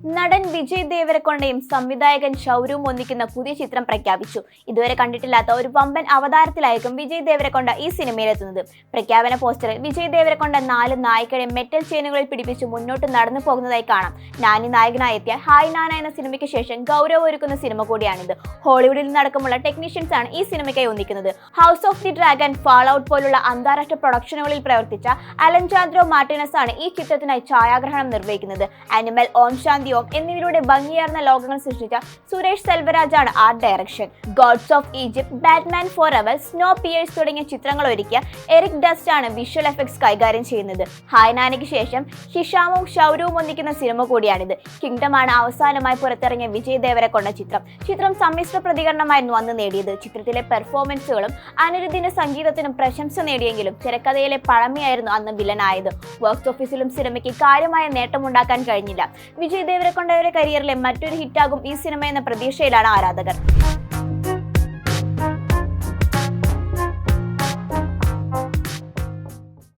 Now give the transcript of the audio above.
നടൻ വിജയ് ദേവരകൊണ്ടയും സംവിധായകൻ ഷൗരവും ഒന്നിക്കുന്ന പുതിയ ചിത്രം പ്രഖ്യാപിച്ചു. ഇതുവരെ കണ്ടിട്ടില്ലാത്ത ഒരു വമ്പൻ അവതാരത്തിലായിരിക്കും വിജയ് ദേവരകൊണ്ട ഈ സിനിമയിലെത്തുന്നത്. പ്രഖ്യാപന പോസ്റ്ററിൽ വിജയ് ദേവരകൊണ്ട 4 നായികരെ മെറ്റൽ ചെയിനുകളിൽ പിടിപ്പിച്ച് മുന്നോട്ട് നടന്നു പോകുന്നതായി കാണാം. നാനി നായകനായി എത്തിയ ഹായ് നാന എന്ന സിനിമയ്ക്ക് ശേഷം ഗൗരവ് ഒരുക്കുന്ന സിനിമ കൂടിയാണിത്. ഹോളിവുഡിൽ നിന്നടക്കമുള്ള ടെക്നീഷ്യൻസ് ആണ് ഈ സിനിമയ്ക്കായി ഒന്നിക്കുന്നത്. House of the Dragon, Fallout പോലുള്ള അന്താരാഷ്ട്ര പ്രൊഡക്ഷനുകളിൽ പ്രവർത്തിച്ച അലജാൻഡ്രോ മാർട്ടിനസ് ആണ് ഈ ചിത്രത്തിനായി ഛായാഗ്രഹണം നിർവഹിക്കുന്നത്. ആനിമൽ, ഓം ശാന്തി ഓം എന്നിവരുടെ ഭംഗിയാർന്ന ലോകങ്ങൾ സൃഷ്ടിച്ച സുരേഷ് സെൽവരാജാണ് art direction. Gods of Egypt, Batman Forever, Snowpiercer തുടങ്ങിയ ചിത്രങ്ങൾ ഒരുക്കിയ എറിക് ഡസ്റ്റ് ആണ് വിഷ്വൽ എഫക്ട്സ് കൈകാര്യം ചെയ്യുന്നത്. ഹായ് നാനയ്ക്ക് ശേഷം ഹിഷാമും ഷൗരവും ഒന്നിക്കുന്ന സിനിമ കൂടിയാണിത്. കിങ്ഡം ആണ് അവസാനമായി പുറത്തിറങ്ങിയ വിജയ് ദേവരകൊണ്ട ചിത്രം സമ്മിശ്ര പ്രതികരണമായിരുന്നു അന്ന് നേടിയത്. ചിത്രത്തിലെ പെർഫോമൻസുകളും അനിരുദ്ധിന്റെ സംഗീതത്തിനും പ്രശംസ നേടിയെങ്കിലും തിരക്കഥയിലെ പഴമയായിരുന്നു അന്ന് വില്ലനായത്. ബോക്സ് ഓഫീസിലും സിനിമയ്ക്ക് കാര്യമായ നേട്ടമുണ്ടാക്കാൻ കഴിഞ്ഞില്ല. വിജയ് ദേവരകൊണ്ടയുടെ കരിയറിലെ മറ്റൊരു ഹിറ്റാകും ഈ സിനിമ എന്ന പ്രതീക്ഷയിലാണ് ആരാധകർ.